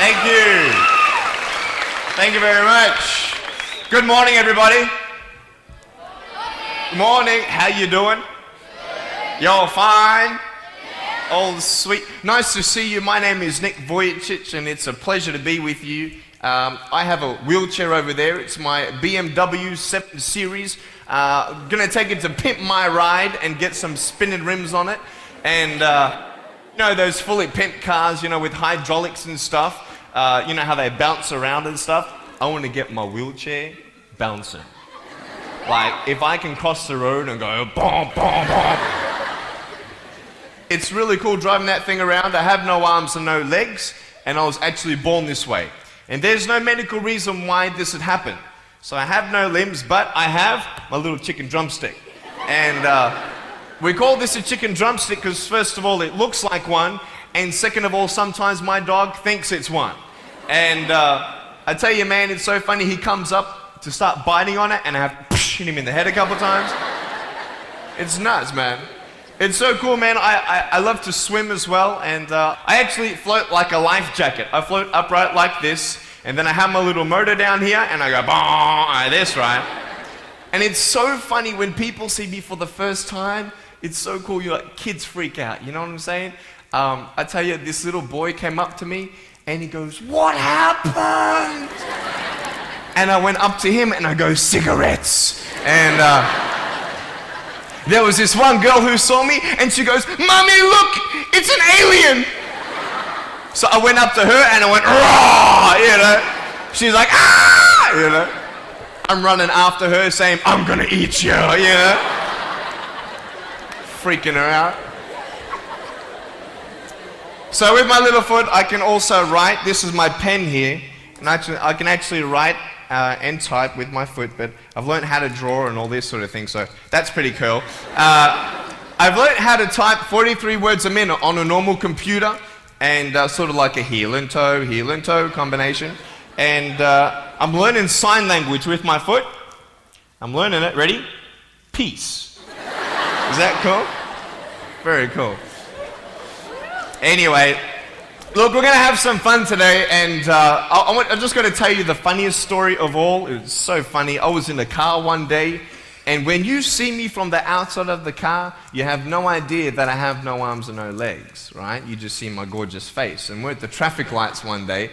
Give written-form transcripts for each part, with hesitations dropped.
Thank you. Thank you very much. Good morning, everybody. Good morning. How you doing? Y'all fine? All sweet. Nice to see you. My name is Nick Vujicic, and it's a pleasure to be with you. I have a wheelchair over there. It's my BMW 7 Series. Gonna take it to pimp my ride and get some spinning rims on it. And you know those fully pimped cars, you know, with hydraulics and stuff. You know how they bounce around and stuff. I want to get my wheelchair bouncing. Like if I can cross the road and go boom, boom, boom. It's really cool driving that thing around. I have no arms and no legs, and I was actually born this way. And there's no medical reason why this had happened. So I have no limbs, but I have my little chicken drumstick. And we call this a chicken drumstick because first of all, it looks like one, and second of all, sometimes my dog thinks it's one. And I tell you, man, it's so funny. He comes up to start biting on it, and I have to hit him in the head a couple times. It's nuts, man. It's so cool, man. I love to swim as well, and I actually float like a life jacket. I float upright like this, and then I have my little motor down here, and I go like this, right? And it's so funny when people see me for the first time. It's so cool. You like kids freak out. You know what I'm saying? I tell you, this little boy came up to me, and he goes, "What happened?" And I went up to him, and I go, "Cigarettes." And there was this one girl who saw me, and she goes, "Mommy, look, it's an alien." So I went up to her, and I went, "Raw," you know. She's like, "Ah," you know. I'm running after her, saying, "I'm gonna eat you," you know. Freaking her out. So with my little foot, I can also write. This is my pen here, and I can actually write and type with my foot, but I've learned how to draw and all this sort of thing, so that's pretty cool. I've learned how to type 43 words a minute on a normal computer, and sort of like a heel and toe combination. And I'm learning sign language with my foot. I'm learning it. Ready? Peace. Is that cool? Very cool. Anyway, look, we're going to have some fun today, and I'm just going to tell you the funniest story of all. It was so funny. I was in a car one day, and when you see me from the outside of the car, you have no idea that I have no arms and no legs, right? You just see my gorgeous face. And we're at the traffic lights one day,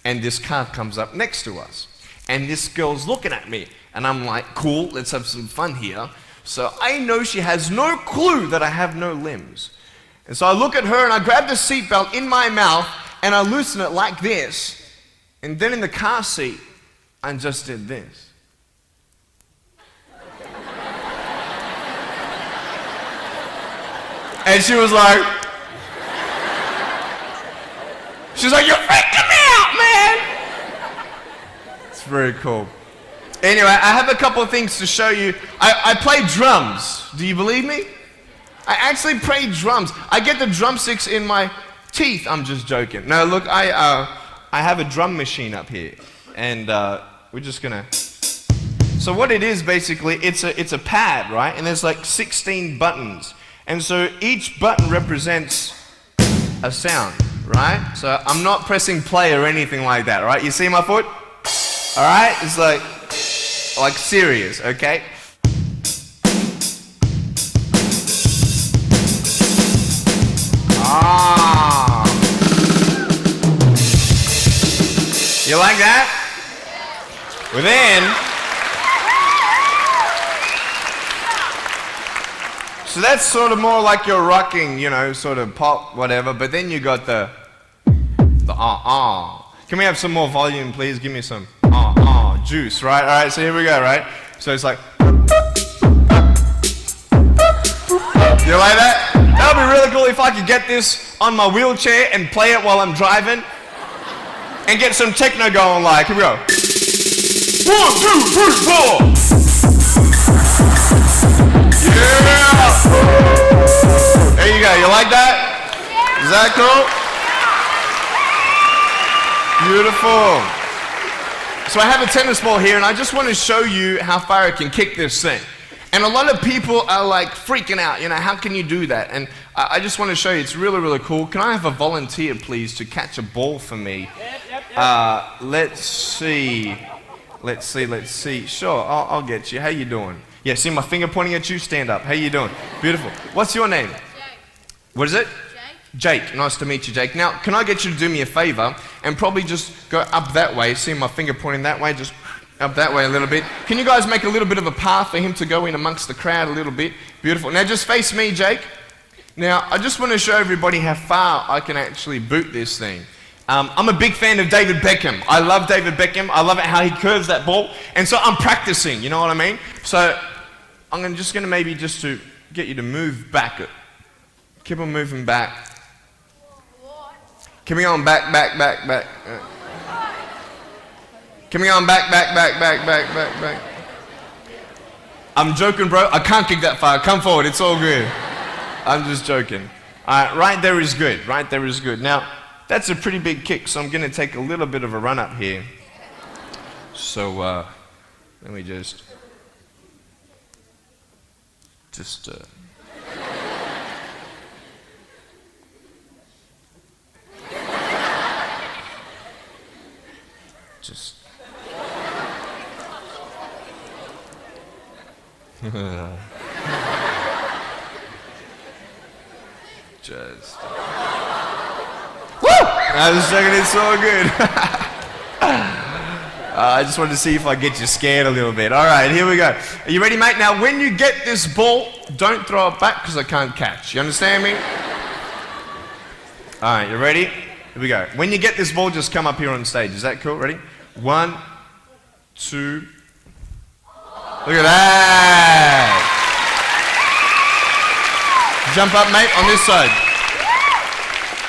and this car comes up next to us. And this girl's looking at me, and I'm like, cool, let's have some fun here. So I know she has no clue that I have no limbs. And so I look at her, and I grab the seatbelt in my mouth, and I loosen it like this. And then in the car seat, I just did this. And she was like, "You're freaking me out, man." It's very cool. Anyway, I have a couple of things to show you. I play drums. Do you believe me? I actually play drums. I get the drumsticks in my teeth. I'm just joking. No, look, I have a drum machine up here, and we're just gonna. So what it is basically, it's a pad, right? And there's like 16 buttons, and so each button represents a sound, right? So I'm not pressing play or anything like that, right? You see my foot? All right, it's like serious, okay? Ah. You like that? Well then, so that's sort of more like your rocking, you know, sort of pop, whatever, but then you got the Can we have some more volume, please? Give me some juice, right? All right, so here we go, right? So it's like, you like that? That would be really cool if I could get this on my wheelchair and play it while I'm driving and get some techno going like, here we go. 1, 2, 3, 4. Yeah! There you go, you like that? Is that cool? Beautiful. So I have a tennis ball here, and I just want to show you how far I can kick this thing. And a lot of people are like freaking out, you know, how can you do that? And I just want to show you, it's really, really cool. Can I have a volunteer, please, to catch a ball for me? Yep. Let's see. Let's see. Sure, I'll get you. How you doing? Yeah, see my finger pointing at you? Stand up. How you doing? Beautiful. What's your name? Jake. What is it? Jake. Jake. Nice to meet you, Jake. Now, can I get you to do me a favor and probably just go up that way? See my finger pointing that way? Just up that way a little bit. Can you guys make a little bit of a path for him to go in amongst the crowd a little bit? Beautiful. Now, just face me, Jake. Now, I just want to show everybody how far I can actually boot this thing. I'm a big fan of David Beckham. I love David Beckham. I love it how he curves that ball. And so I'm practicing, you know what I mean? So I'm just going to maybe just to get you to move back. Keep on moving back. Keep on back. Keep on back. I'm joking, bro. I can't kick that far. Come forward. It's all good. I'm just joking. All right, right there is good. Right there is good. Now, that's a pretty big kick, so I'm going to take a little bit of a run up here. So, let me just Woo! I was checking, it's so good. I just wanted to see if I get you scared a little bit. All right, here we go. Are you ready, mate? Now, when you get this ball, don't throw it back because I can't catch. You understand me? All right, you ready? Here we go. When you get this ball, just come up here on stage. Is that cool? Ready? 1, 2. Look at that. Jump up, mate, on this side.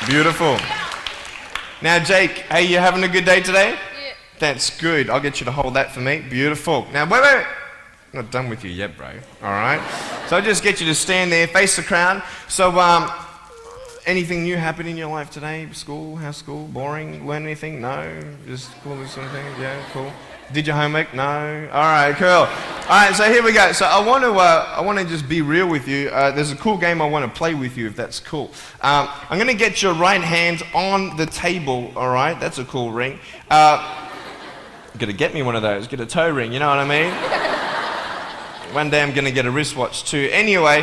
Beautiful. Now, Jake, hey, you having a good day today? Yeah. That's good. I'll get you to hold that for me. Beautiful. Now, wait. I'm not done with you yet, bro. All right? So I'll just get you to stand there, face the crowd. So, anything new happened in your life today? School? How's school? Boring? Learn anything? No? Just cool with something? Yeah, cool. Did your homework? No? All right, cool. All right, so here we go. So I want to just be real with you. There's a cool game I want to play with you, if that's cool. I'm going to get your right hand on the table, all right? That's a cool ring. Gonna get me one of those. Get a toe ring, you know what I mean? One day I'm going to get a wristwatch too. Anyway,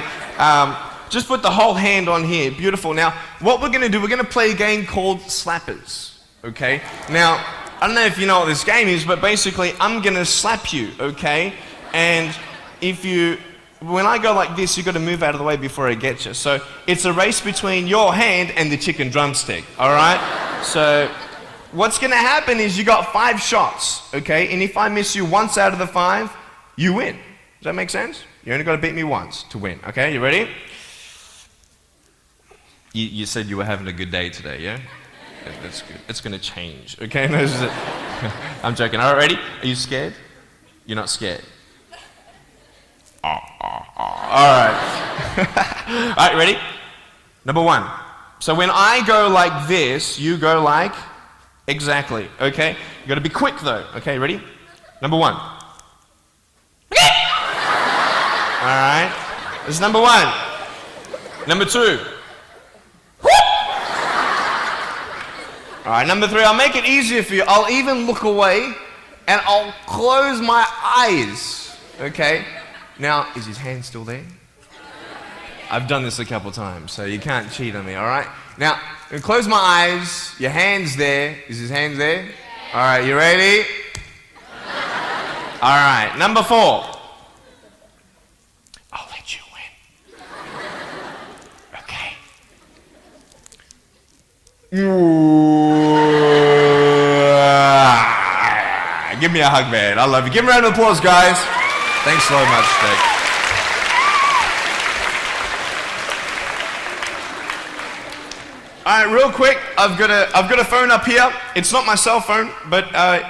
just put the whole hand on here. Beautiful. Now, what we're going to do, we're going to play a game called Slappers, okay? Now, I don't know if you know what this game is, but basically I'm going to slap you, okay? And when I go like this, you've got to move out of the way before I get you. So it's a race between your hand and the chicken drumstick, all right? So what's going to happen is you got 5 shots, okay? And if I miss you once out of the 5, you win. Does that make sense? You only got to beat me once to win, okay? You ready? You said you were having a good day today, yeah? That's good. It's going to change, okay? No, I'm joking. All right, ready? Are you scared? You're not scared? All right. All right, ready? Number 1. So when I go like this, you go like exactly, okay? You got to be quick though, okay? Ready? Number 1. All right. This is number 1. Number 2. All right, number 3, I'll make it easier for you. I'll even look away and I'll close my eyes, okay? Now, is his hand still there? I've done this a couple times, so you can't cheat on me, all right? Now, I'm close my eyes, your hand's there. Is his hand there? All right, you ready? All right, number 4. I'll let you win. Okay. Give me a hug, man. I love you. Give him a round of applause, guys. Thanks so much, Jake. All right, real quick, I've got a phone up here. It's not my cell phone, but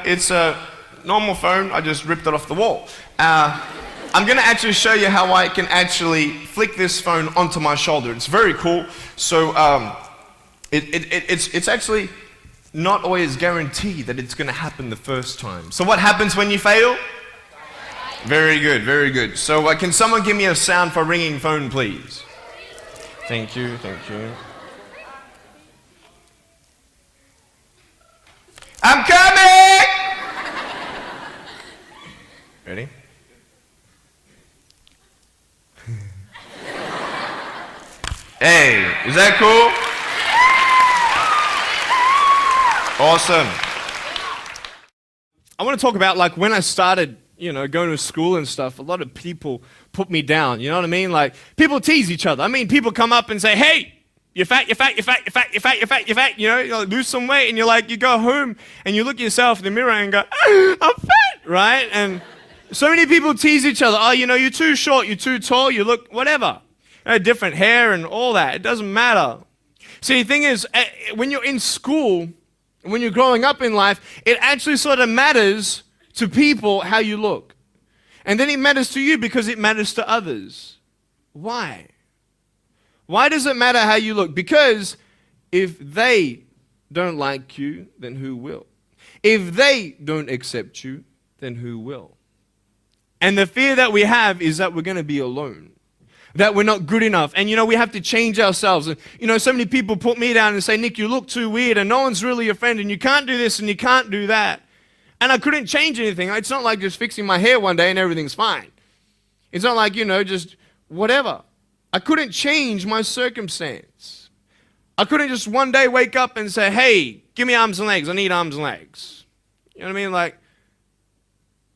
it's a normal phone. I just ripped it off the wall. I'm going to actually show you how I can actually flick this phone onto my shoulder. It's very cool. So it's actually not always guaranteed that it's going to happen the first time. So what happens when you fail? Very good, very good. So can someone give me a sound for ringing phone, please? Thank you, thank you. I'm coming! Hey, is that cool? Awesome. I want to talk about like when I started, going to school and stuff, a lot of people put me down, you know what I mean? Like people tease each other. I mean, people come up and say, hey, you're fat, you're fat, you're fat, you're fat, you're fat, you're fat, you're fat, you like, lose some weight, and you go home and you look at yourself in the mirror and go, I'm fat, right? And so many people tease each other. Oh, you're too short, you're too tall, you look whatever. Different hair and all that. It doesn't matter. See, the thing is, when you're in school, when you're growing up in life, it actually sort of matters to people how you look. And then it matters to you because it matters to others. Why? Why does it matter how you look? Because if they don't like you, then who will? If they don't accept you, then who will? And the fear that we have is that we're going to be alone, that we're not good enough. And we have to change ourselves. And so many people put me down and say, Nick, you look too weird and no one's really your friend and you can't do this and you can't do that. And I couldn't change anything. It's not like just fixing my hair one day and everything's fine. It's not like, just whatever. I couldn't change my circumstance. I couldn't just one day wake up and say, hey, give me arms and legs. I need arms and legs. You know what I mean? Like,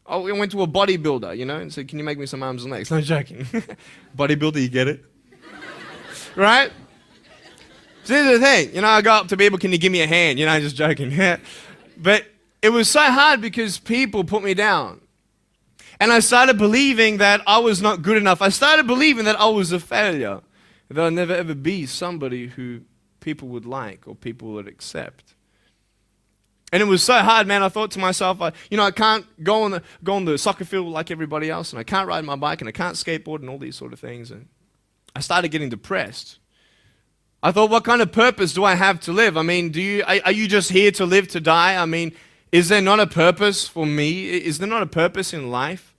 I went to a bodybuilder, and said, can you make me some arms and legs? No joking. Bodybuilder, you get it? Right? So here's the thing. I go up to people, can you give me a hand? Just joking. But it was so hard because people put me down. And I started believing that I was not good enough. I started believing that I was a failure. That I'd never ever be somebody who people would like or people would accept. And it was so hard, man. I thought to myself, I can't go on the soccer field like everybody else, and I can't ride my bike, and I can't skateboard, and all these sort of things. And I started getting depressed. I thought, what kind of purpose do I have to live? I mean, are you just here to live to die? I mean, is there not a purpose for me? Is there not a purpose in life?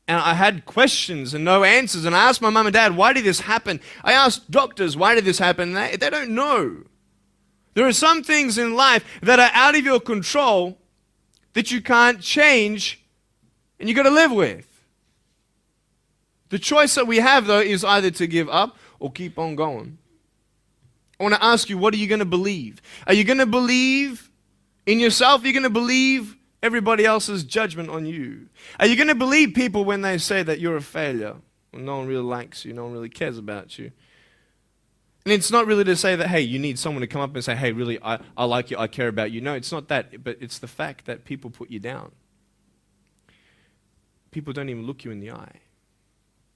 And I had questions and no answers. And I asked my mum and dad, why did this happen? I asked doctors, why did this happen? And they don't know. There are some things in life that are out of your control that you can't change and you got to live with. The choice that we have, though, is either to give up or keep on going. I want to ask you, what are you going to believe? Are you going to believe in yourself? Are you going to believe everybody else's judgment on you? Are you going to believe people when they say that you're a failure, when no one really likes you, no one really cares about you? And it's not really to say that, hey, you need someone to come up and say, hey, really, I like you, I care about you. No, it's not that, but it's the fact that people put you down. People don't even look you in the eye.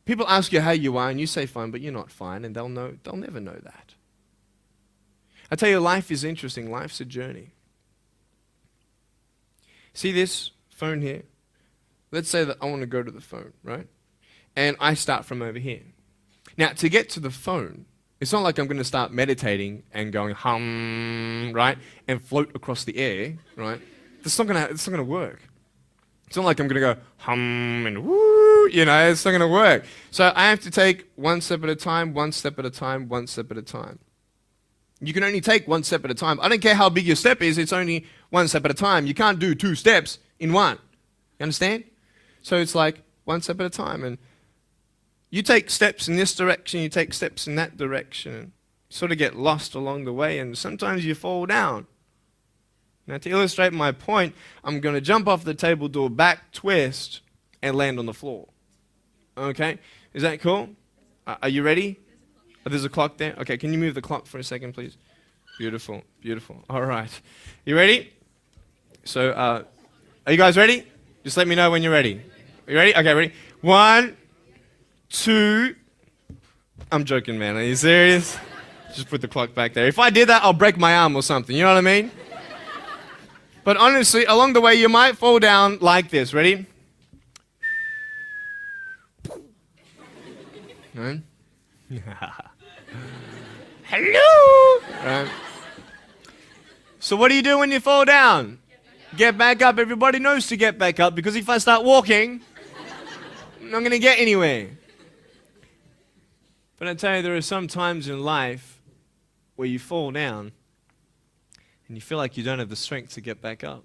People ask you how you are, and you say fine, but you're not fine, and they'll never know that. I tell you, life is interesting. Life's a journey. See this phone here? Let's say that I want to go to the phone, right? And I start from over here. Now, to get to the phone, it's not like I'm going to start meditating and going hum, right? And float across the air, right? It's not going to work. It's not like I'm going to go hum and woo, it's not going to work. So I have to take one step at a time, one step at a time, one step at a time. You can only take one step at a time. I don't care how big your step is, it's only one step at a time. You can't do 2 steps in one. You understand? So it's like one step at a time. And you take steps in this direction, you take steps in that direction. And you sort of get lost along the way, and sometimes you fall down. Now, to illustrate my point, I'm going to jump off the table, do a back twist, and land on the floor. Okay? Is that cool? Are you ready? Oh, there's a clock there? Okay, can you move the clock for a second, please? Beautiful, beautiful. All right. You ready? So, are you guys ready? Just let me know when you're ready. Are you ready? Okay, ready? 1, 2. I'm joking, man. Are you serious? Just put the clock back there. If I did that, I'll break my arm or something. You know what I mean? But honestly, along the way, you might fall down like this. Ready? Right? Hello! Right. So what do you do when you fall down? Get back up. Everybody knows to get back up, because if I start walking, I'm not going to get anywhere. But I tell you, there are some times in life where you fall down and you feel like you don't have the strength to get back up.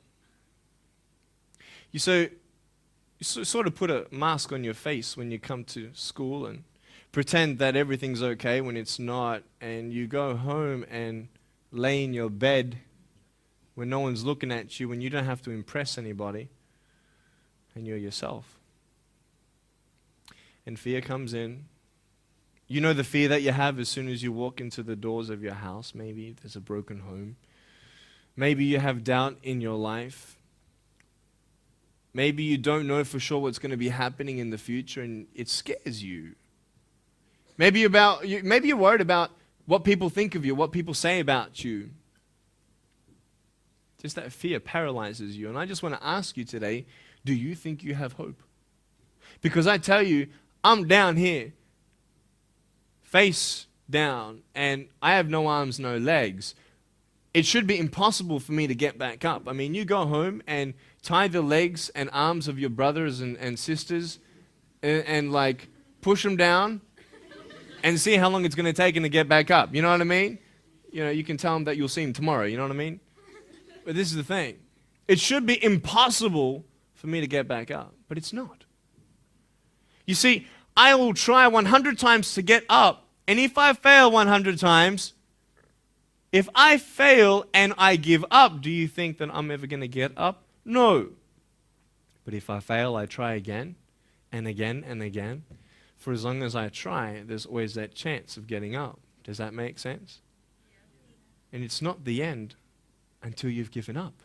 You sort of put a mask on your face when you come to school, and pretend that everything's okay when it's not, and you go home and lay in your bed when no one's looking at you, when you don't have to impress anybody, and you're yourself. And fear comes in. You know the fear that you have as soon as you walk into the doors of your house. Maybe there's a broken home. Maybe you have doubt in your life. Maybe you don't know for sure what's going to be happening in the future, and it scares you. Maybe you're worried about what people think of you, what people say about you. Just that fear paralyzes you. And I just want to ask you today, do you think you have hope? Because I tell you, I'm down here, face down, and I have no arms, no legs. It should be impossible for me to get back up. I mean, you go home and tie the legs and arms of your brothers and sisters and like push them down and see how long it's going to take them to get back up. You know what I mean? You know, you can tell them that you'll see them tomorrow. You know what I mean? But this is the thing. It should be impossible for me to get back up, but it's not. You see, I will try 100 times to get up, and if I fail 100 times, if I fail and I give up, do you think that I'm ever going to get up? No. But if I fail, I try again and again and again. For as long as I try, there's always that chance of getting up. Does that make sense? And it's not the end until you've given up.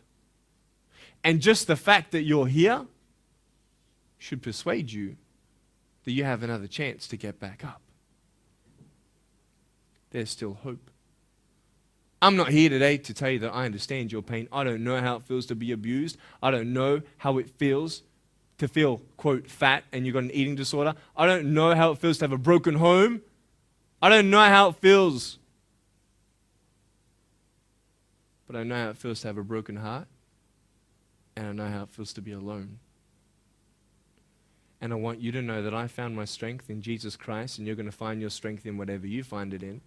And just the fact that you're here should persuade you that you have another chance to get back up. There's still hope. I'm not here today to tell you that I understand your pain. I don't know how it feels to be abused. I don't know how it feels to feel, quote, fat and you've got an eating disorder. I don't know how it feels to have a broken home. I don't know how it feels. But I know how it feels to have a broken heart. And I know how it feels to be alone. And I want you to know that I found my strength in Jesus Christ, and you're going to find your strength in whatever you find it in.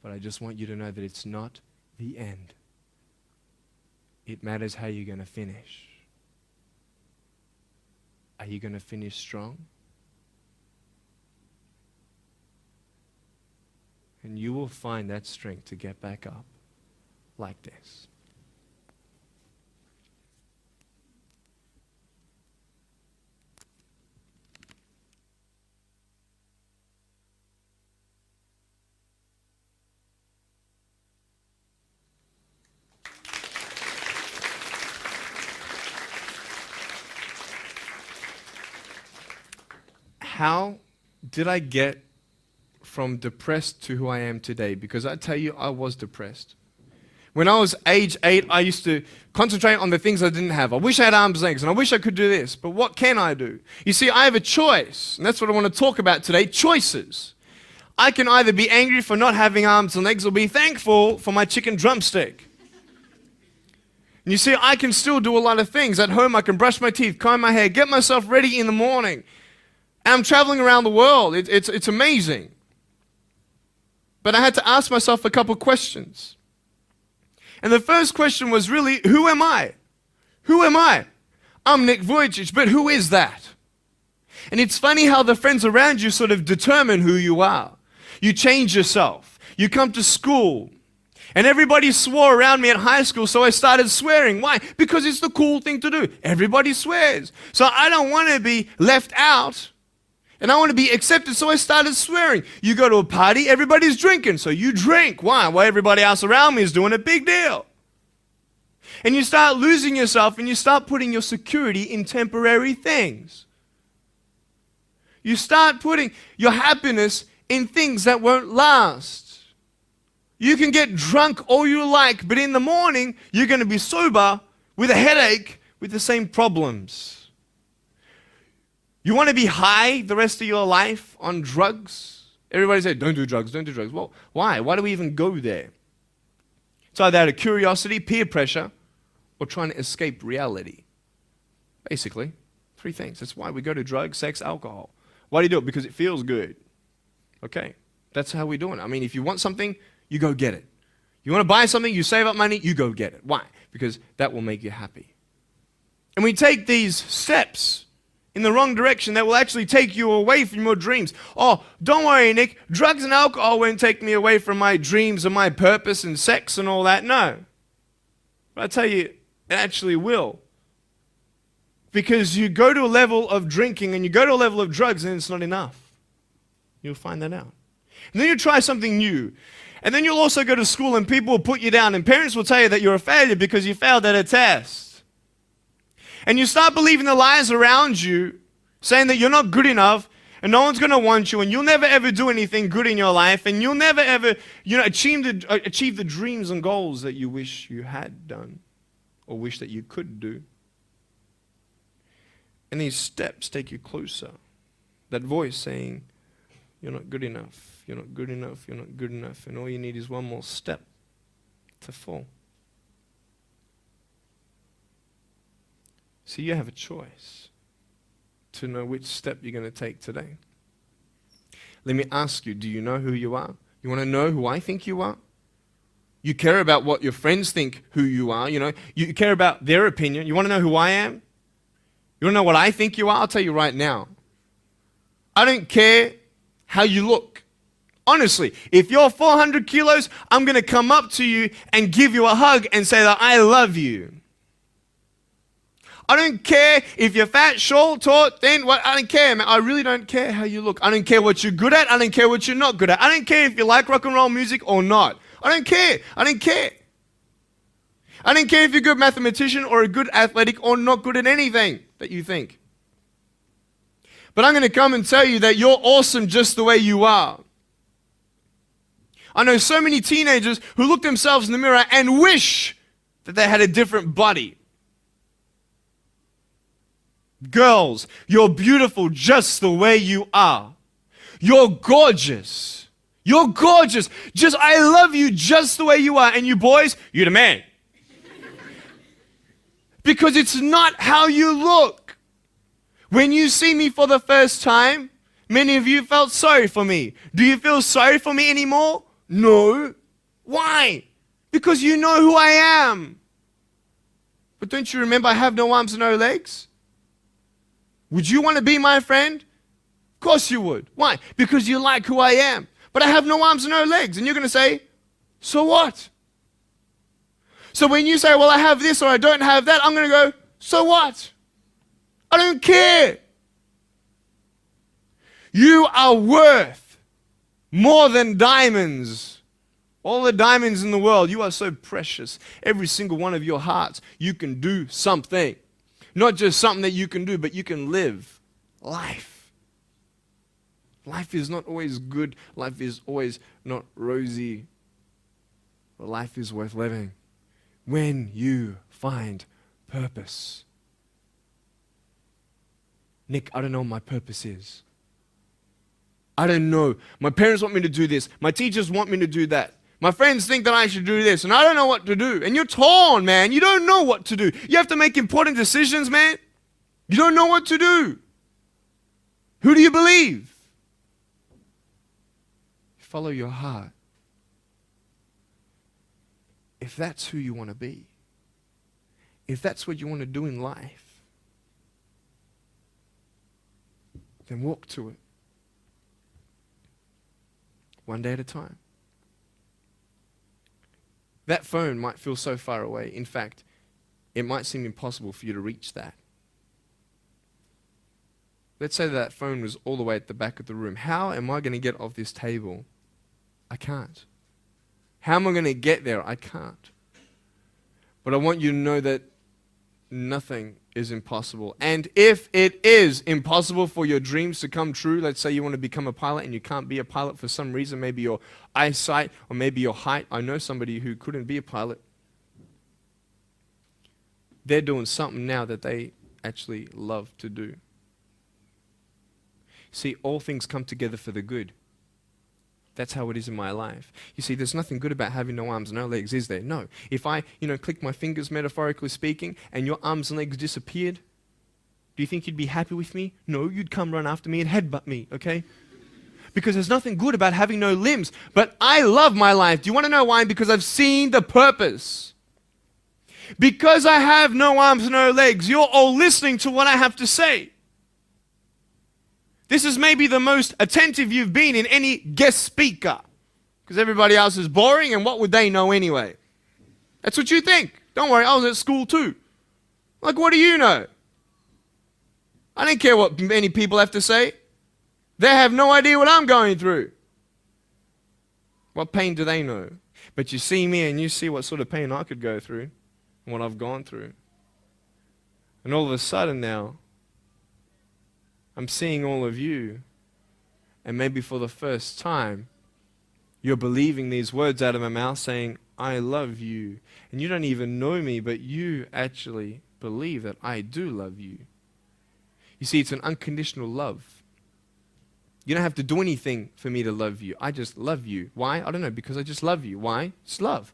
But I just want you to know that it's not the end. It matters how you're going to finish. Are you going to finish strong? And you will find that strength to get back up like this. How did I get from depressed to who I am today? Because I tell you, I was depressed. When I was age 8, I used to concentrate on the things I didn't have. I wish I had arms and legs, and I wish I could do this, but what can I do? You see, I have a choice, and that's what I want to talk about today, choices. I can either be angry for not having arms and legs or be thankful for my chicken drumstick. And you see, I can still do a lot of things. At home, I can brush my teeth, comb my hair, get myself ready in the morning. And I'm traveling around the world. It's amazing. But I had to ask myself a couple questions. And the first question was really, who am I? Who am I? I'm Nick Vujicic, but who is that? And it's funny how the friends around you sort of determine who you are. You change yourself. You come to school. And everybody swore around me at high school, so I started swearing. Why? Because it's the cool thing to do. Everybody swears. So I don't want to be left out. And I want to be accepted, so I started swearing. You go to a party, everybody's drinking, so you drink. Why? Well, everybody else around me is doing a big deal. And you start losing yourself, and you start putting your security in temporary things. You start putting your happiness in things that won't last. You can get drunk all you like, but in the morning, you're going to be sober with a headache with the same problems. You want to be high the rest of your life on drugs? Everybody said, don't do drugs, don't do drugs. Well, why? Why do we even go there? It's either out of curiosity, peer pressure, or trying to escape reality. Basically, 3 things. That's why we go to drugs, sex, alcohol. Why do you do it? Because it feels good. Okay, that's how we do it. I mean, if you want something, you go get it. You want to buy something, you save up money, you go get it. Why? Because that will make you happy. And we take these steps in the wrong direction that will actually take you away from your dreams. Oh, don't worry, Nick. Drugs and alcohol won't take me away from my dreams and my purpose and sex and all that. No. But I tell you, it actually will. Because you go to a level of drinking and you go to a level of drugs and it's not enough. You'll find that out. And then you try something new. And then you'll also go to school and people will put you down and parents will tell you that you're a failure because you failed at a test. And you start believing the lies around you, saying that you're not good enough and no one's going to want you and you'll never ever do anything good in your life and you'll never ever, achieve the dreams and goals that you wish you had done or wish that you could do. And these steps take you closer. That voice saying, you're not good enough, you're not good enough, you're not good enough, and all you need is one more step to fall. So you have a choice to know which step you're going to take today. Let me ask you, do you know who you are? You want to know who I think you are? You care about what your friends think who you are, You care about their opinion. You want to know who I am? You want to know what I think you are? I'll tell you right now. I don't care how you look. Honestly, if you're 400 kilos, I'm going to come up to you and give you a hug and say that I love you. I don't care if you're fat, short, tall, thin, what, I don't care, man. I really don't care how you look. I don't care what you're good at. I don't care what you're not good at. I don't care if you like rock and roll music or not. I don't care. I don't care. I don't care if you're a good mathematician or a good athletic or not good at anything that you think. But I'm going to come and tell you that you're awesome just the way you are. I know so many teenagers who look themselves in the mirror and wish that they had a different body. Girls, you're beautiful just the way you are. You're gorgeous. You're gorgeous. I love you just the way you are. And you boys, you're the man. Because it's not how you look. When you see me for the first time, many of you felt sorry for me. Do you feel sorry for me anymore? No. Why? Because you know who I am. But don't you remember I have no arms and no legs? Would you want to be my friend? Of course you would. Why? Because you like who I am. But I have no arms and no legs. And you're going to say, so what? So when you say, well, I have this or I don't have that, I'm going to go, so what? I don't care. You are worth more than diamonds. All the diamonds in the world, you are so precious. Every single one of your hearts, you can do something. Not just something that you can do, but you can live life. Life is not always good. Life is always not rosy. But life is worth living when you find purpose. Nick, I don't know what my purpose is. I don't know. My parents want me to do this. My teachers want me to do that. My friends think that I should do this, and I don't know what to do. And you're torn, man. You don't know what to do. You have to make important decisions, man. You don't know what to do. Who do you believe? Follow your heart. If that's who you want to be, if that's what you want to do in life, then walk to it. One day at a time. That phone might feel so far away. In fact, it might seem impossible for you to reach that. Let's say that phone was all the way at the back of the room. How am I going to get off this table? I can't. How am I going to get there? I can't. But I want you to know that nothing is impossible. And if it is impossible for your dreams to come true, let's say you want to become a pilot and you can't be a pilot for some reason, maybe your eyesight or maybe your height. I know somebody who couldn't be a pilot. They're doing something now that they actually love to do. See, all things come together for the good. That's how it is in my life. You see, there's nothing good about having no arms, no legs, is there? No. If I, click my fingers, metaphorically speaking, and your arms and legs disappeared, do you think you'd be happy with me? No, you'd come run after me and headbutt me, okay? Because there's nothing good about having no limbs. But I love my life. Do you want to know why? Because I've seen the purpose. Because I have no arms, no legs, you're all listening to what I have to say. This is maybe the most attentive you've been in any guest speaker. Because everybody else is boring, and what would they know anyway? That's what you think. Don't worry, I was at school too. Like, what do you know? I don't care what many people have to say. They have no idea what I'm going through. What pain do they know? But you see me and you see what sort of pain I could go through and what I've gone through. And all of a sudden now, I'm seeing all of you, and maybe for the first time, you're believing these words out of my mouth saying, I love you. And you don't even know me, but you actually believe that I do love you. You see, it's an unconditional love. You don't have to do anything for me to love you. I just love you. Why? I don't know, because I just love you. Why? It's love.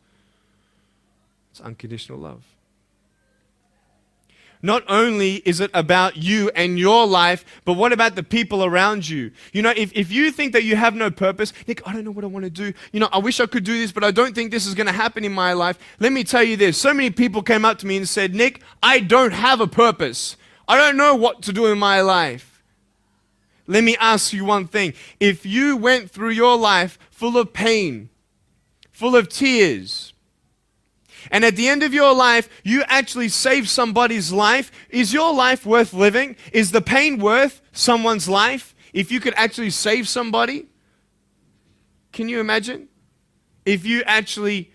It's unconditional love. Not only is it about you and your life, but what about the people around you? You know, if you think that you have no purpose, Nick, I don't know what I want to do. You know, I wish I could do this, but I don't think this is going to happen in my life. Let me tell you this. So many people came up to me and said, Nick, I don't have a purpose. I don't know what to do in my life. Let me ask you one thing. If you went through your life full of pain, full of tears, and at the end of your life, you actually saved somebody's life, is your life worth living? Is the pain worth someone's life? If you could actually save somebody? Can you imagine? If you actually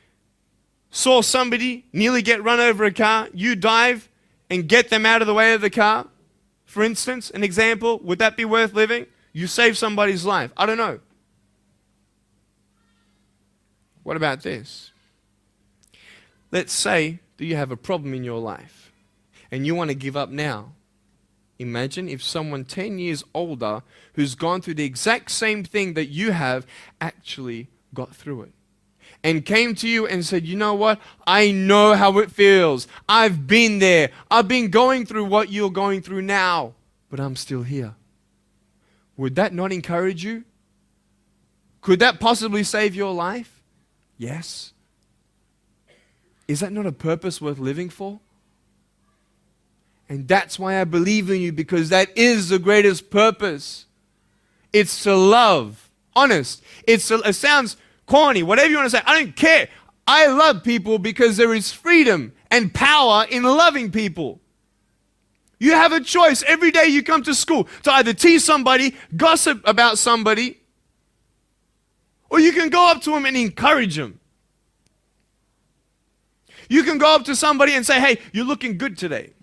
saw somebody nearly get run over a car, you dive and get them out of the way of the car, for instance, an example, would that be worth living? You saved somebody's life. I don't know. What about this? Let's say that you have a problem in your life and you want to give up now. Imagine if someone 10 years older who's gone through the exact same thing that you have actually got through it and came to you and said, you know what? I know how it feels. I've been there. I've been going through what you're going through now, but I'm still here. Would that not encourage you? Could that possibly save your life? Yes. Is that not a purpose worth living for? And that's why I believe in you, because that is the greatest purpose. It's to love. Honest. It sounds corny, whatever you want to say. I don't care. I love people because there is freedom and power in loving people. You have a choice every day you come to school to either tease somebody, gossip about somebody, or you can go up to them and encourage them. You can go up to somebody and say, hey, you're looking good today.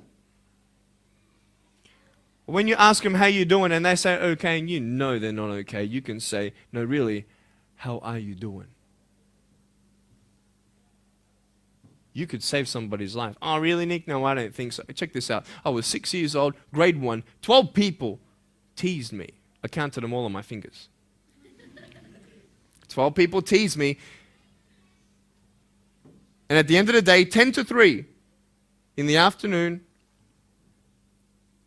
When you ask them how you doing and they say okay and you know they're not okay, you can say, no, really, how are you doing? You could save somebody's life. Oh, really, Nick? No, I don't think so. Check this out. I was 6 years old, grade 1, 12 people teased me. I counted them all on my fingers. 12 people teased me. And at the end of the day, 10 to 3 in the afternoon,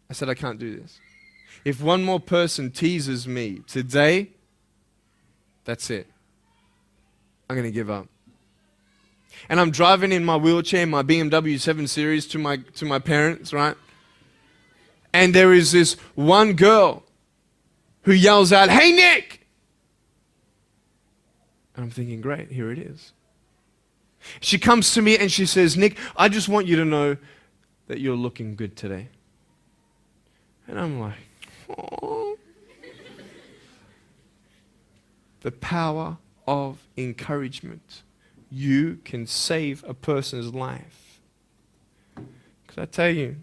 I said, I can't do this. If one more person teases me today, that's it. I'm going to give up. And I'm driving in my wheelchair, my BMW 7 Series to my parents, right? And there is this one girl who yells out, hey, Nick! And I'm thinking, great, here it is. She comes to me and she says, Nick, I just want you to know that you're looking good today. And I'm like, oh. The power of encouragement. You can save a person's life. Because I tell you,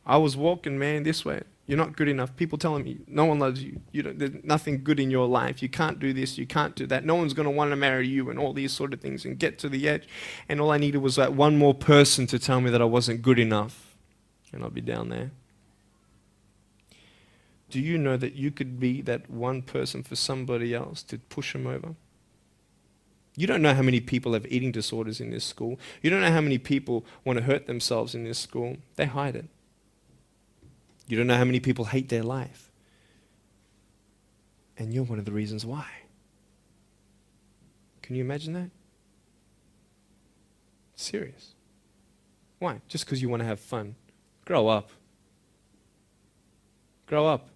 I was walking, man, this way. You're not good enough. People telling me, no one loves you. There's nothing good in your life. You can't do this. You can't do that. No one's going to want to marry you and all these sort of things and get to the edge. And all I needed was that one more person to tell me that I wasn't good enough. And I'll be down there. Do you know that you could be that one person for somebody else to push them over? You don't know how many people have eating disorders in this school. You don't know how many people want to hurt themselves in this school. They hide it. You don't know how many people hate their life. And you're one of the reasons why. Can you imagine that? Serious. Why? Just because you want to have fun. Grow up. Grow up.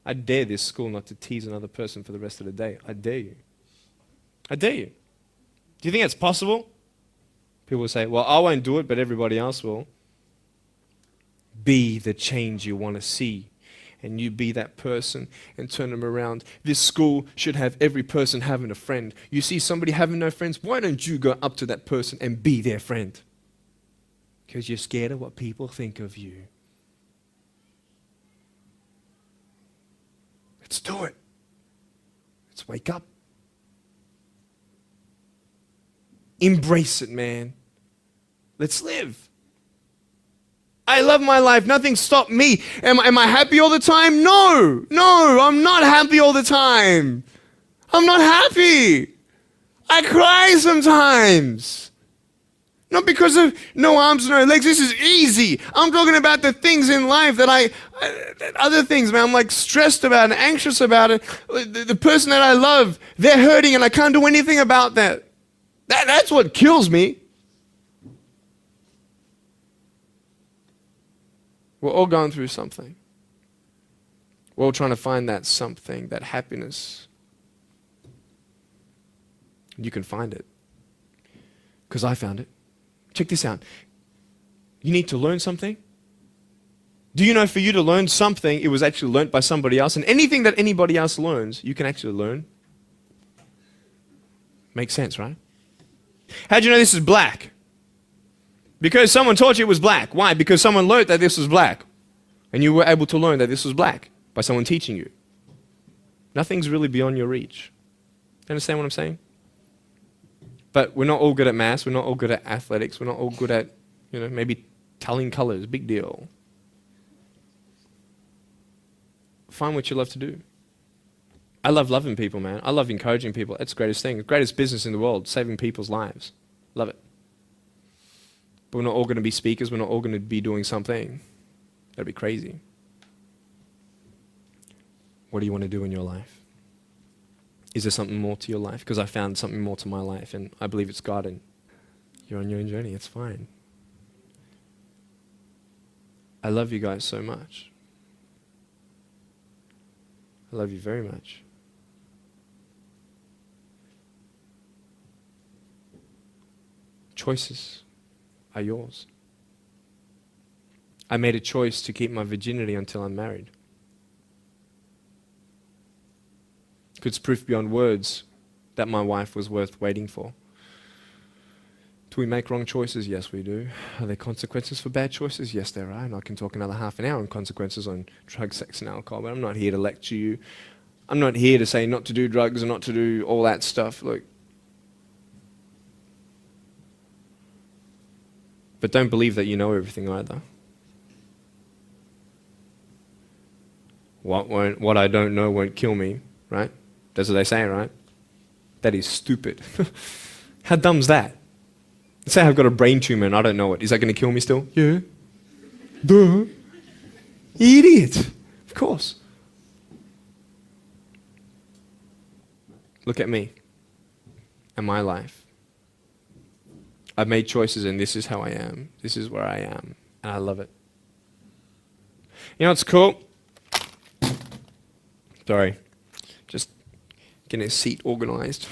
I dare this school not to tease another person for the rest of the day. I dare you. I dare you. Do you think it's possible? People will say, well, I won't do it, but everybody else will. Be the change you want to see. And you be that person and turn them around. This school should have every person having a friend. You see somebody having no friends, why don't you go up to that person and be their friend? Because you're scared of what people think of you. Let's do it. Let's wake up. Embrace it, man. Let's live. I love my life. Nothing stopped me. Am I happy all the time? No, I'm not happy all the time. I'm not happy. I cry sometimes. Not because of no arms, no legs. This is easy. I'm talking about the things in life that other things, man, I'm like stressed about and anxious about it. The person that I love, they're hurting and I can't do anything about that. That's what kills me. We're all going through something. We're all trying to find that something, that happiness. You can find it. Because I found it. Check this out. You need to learn something. Do you know for you to learn something, it was actually learnt by somebody else? And anything that anybody else learns, you can actually learn. Makes sense, right? How'd you know this is black? Because someone taught you it was black. Why? Because someone learned that this was black. And you were able to learn that this was black by someone teaching you. Nothing's really beyond your reach. You understand what I'm saying? But we're not all good at maths. We're not all good at athletics. We're not all good at, maybe telling colors. Big deal. Find what you love to do. I love loving people, man. I love encouraging people. It's the greatest thing. The greatest business in the world, saving people's lives. Love it. But we're not all going to be speakers. We're not all going to be doing something. That'd be crazy. What do you want to do in your life? Is there something more to your life? Because I found something more to my life, and I believe it's God, and you're on your own journey. It's fine. I love you guys so much. I love you very much. Choices are yours. I made a choice to keep my virginity until I'm married. It's proof beyond words that my wife was worth waiting for. Do we make wrong choices? Yes, we do. Are there consequences for bad choices? Yes, there are. And I can talk another half an hour on consequences on drugs, sex, and alcohol, but I'm not here to lecture you. I'm not here to say not to do drugs and not to do all that stuff. Look. But don't believe that you know everything either. What I don't know won't kill me, right? That's what they say, right? That is stupid. How dumb's that? Let's say I've got a brain tumor and I don't know it. Is that going to kill me still? Yeah. Duh. Idiot. Of course. Look at me and my life. I've made choices and this is how I am. This is where I am. And I love it. You know what's cool? Sorry. Just getting a seat organized.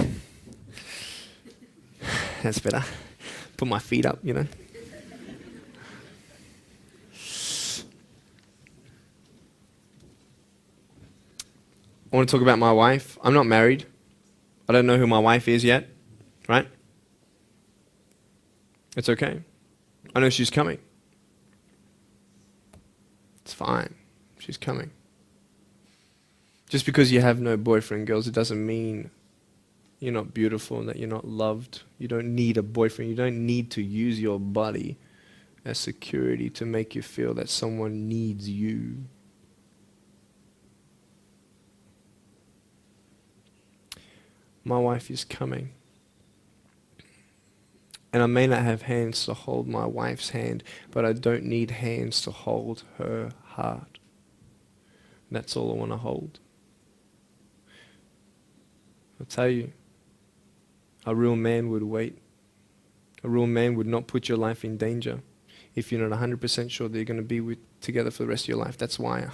That's better. Put my feet up, I want to talk about my wife. I'm not married. I don't know who my wife is yet, right? It's okay. I know she's coming. It's fine. She's coming. Just because you have no boyfriend, girls, it doesn't mean you're not beautiful and that you're not loved. You don't need a boyfriend. You don't need to use your body as security to make you feel that someone needs you. My wife is coming. And I may not have hands to hold my wife's hand, but I don't need hands to hold her heart. That's all I want to hold. I'll tell you, a real man would wait. A real man would not put your life in danger. if you're not 100% sure that you're going to be together for the rest of your life. That's why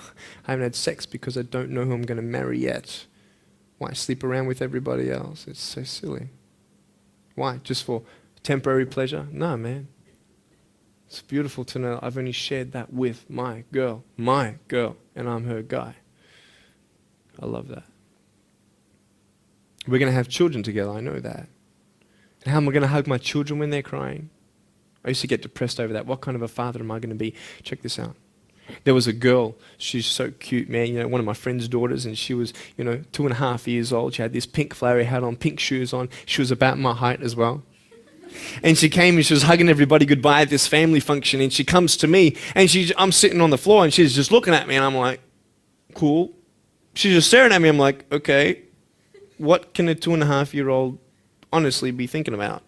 I haven't had sex, because I don't know who I'm going to marry yet. Why sleep around with everybody else? It's so silly. Why? Just for temporary pleasure? No, man. It's beautiful to know I've only shared that with my girl, and I'm her guy. I love that. We're going to have children together, I know that. And how am I going to hug my children when they're crying? I used to get depressed over that. What kind of a father am I going to be? Check this out. There was a girl, she's so cute, man, one of my friend's daughters, and she was, 2.5 years old. She had this pink flowery hat on, pink shoes on. She was about my height as well. And she came and she was hugging everybody goodbye at this family function, and she comes to me, and I'm sitting on the floor, and she's just looking at me, and I'm like, cool. She's just staring at me. I'm like, okay, what can a 2.5-year-old honestly be thinking about?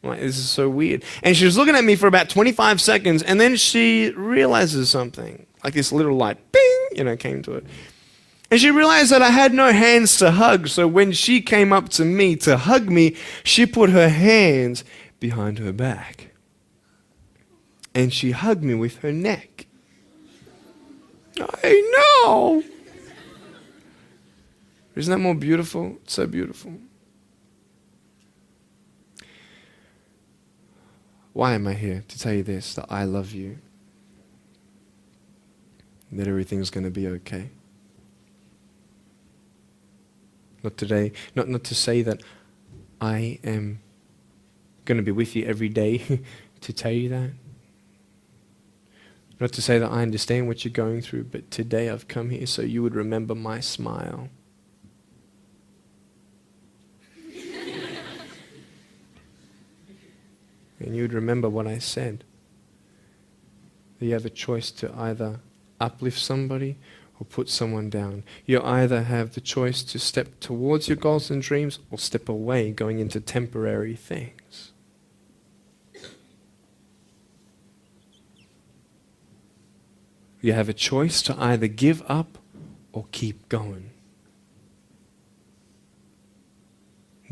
I'm like, this is so weird. And she was looking at me for about 25 seconds, and then she realizes something. Like this little light, bing, came to it. And she realized that I had no hands to hug, so when she came up to me to hug me, she put her hands behind her back. And she hugged me with her neck. I know. Isn't that more beautiful? It's so beautiful. Why am I here? To tell you this, that I love you. That everything's going to be okay. Not today, not to say that I am going to be with you every day to tell you that. Not to say that I understand what you're going through, but today I've come here so you would remember my smile. And you would remember what I said. That you have a choice to either uplift somebody or put someone down. You either have the choice to step towards your goals and dreams or step away, going into temporary things. You have a choice to either give up or keep going.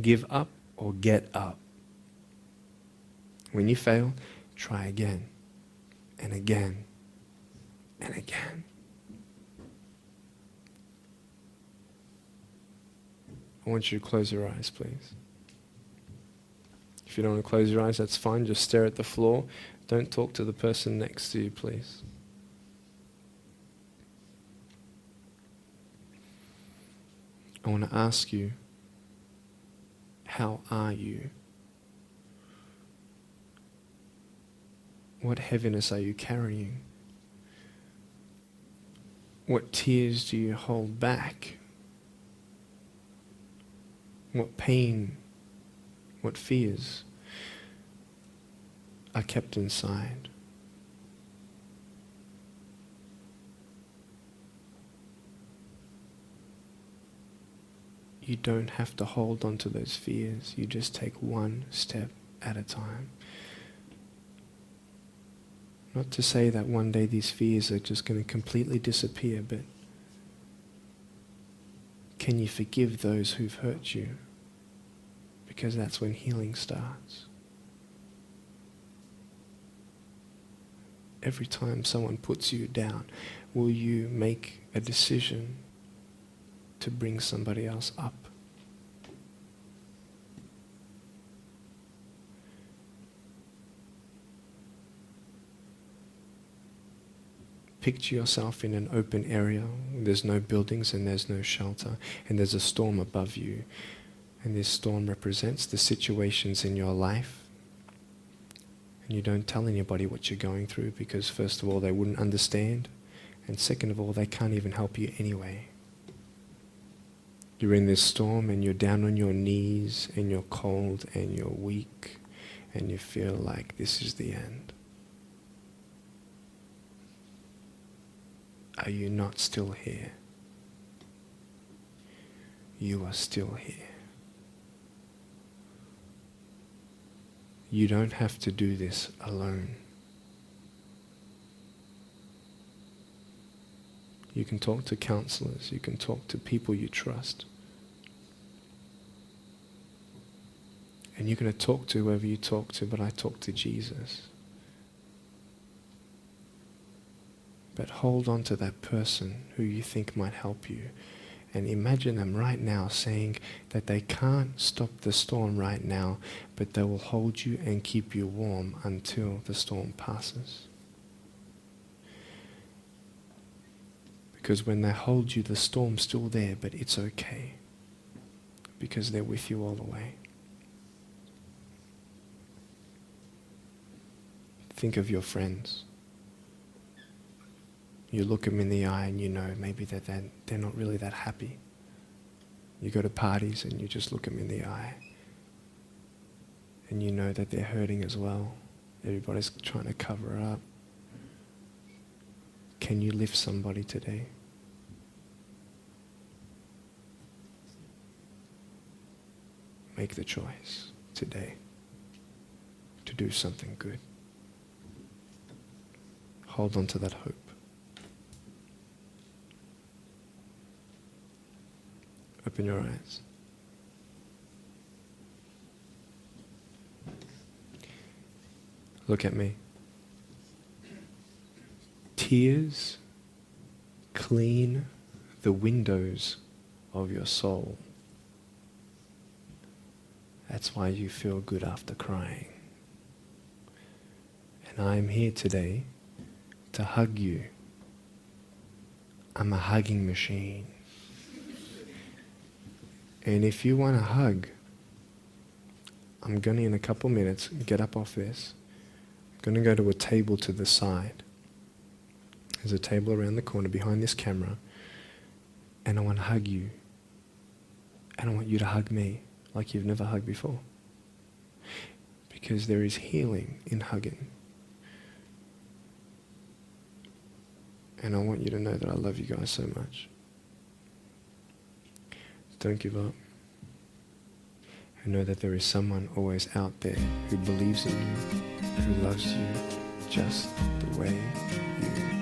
Give up or get up. When you fail, try again and again and again. I want you to close your eyes, please. If you don't want to close your eyes, that's fine. Just stare at the floor. Don't talk to the person next to you, please. I want to ask you, how are you? What heaviness are you carrying? What tears do you hold back? What pain, what fears are kept inside? You don't have to hold on to those fears. You just take one step at a time. Not to say that one day these fears are just going to completely disappear, but can you forgive those who've hurt you? Because that's when healing starts. Every time someone puts you down, will you make a decision to bring somebody else up? Picture yourself in an open area. There's no buildings and there's no shelter, and there's a storm above you. And this storm represents the situations in your life. And you don't tell anybody what you're going through because first of all, they wouldn't understand. And second of all, they can't even help you anyway. You're in this storm and you're down on your knees and you're cold and you're weak and you feel like this is the end. Are you not still here? You are still here. You don't have to do this alone. You can talk to counselors. You can talk to people you trust. And you're going to talk to whoever you talk to, but I talk to Jesus. But hold on to that person who you think might help you. And imagine them right now saying that they can't stop the storm right now, but they will hold you and keep you warm until the storm passes. Because when they hold you, the storm's still there, but it's okay. Because they're with you all the way. Think of your friends. You look them in the eye and you know maybe that they're not really that happy. You go to parties and you just look them in the eye. And you know that they're hurting as well. Everybody's trying to cover it up. Can you lift somebody today? Make the choice today to do something good. Hold on to that hope. Open your eyes. Look at me. Tears clean the windows of your soul. That's why you feel good after crying. And I'm here today to hug you. I'm a hugging machine. And if you want a hug, I'm going to, in a couple minutes, get up off this. I'm going to go to a table to the side. There's a table around the corner behind this camera. And I want to hug you. And I want you to hug me like you've never hugged before. Because there is healing in hugging. And I want you to know that I love you guys so much. Don't give up. And know that there is someone always out there who believes in you, who loves you just the way you are.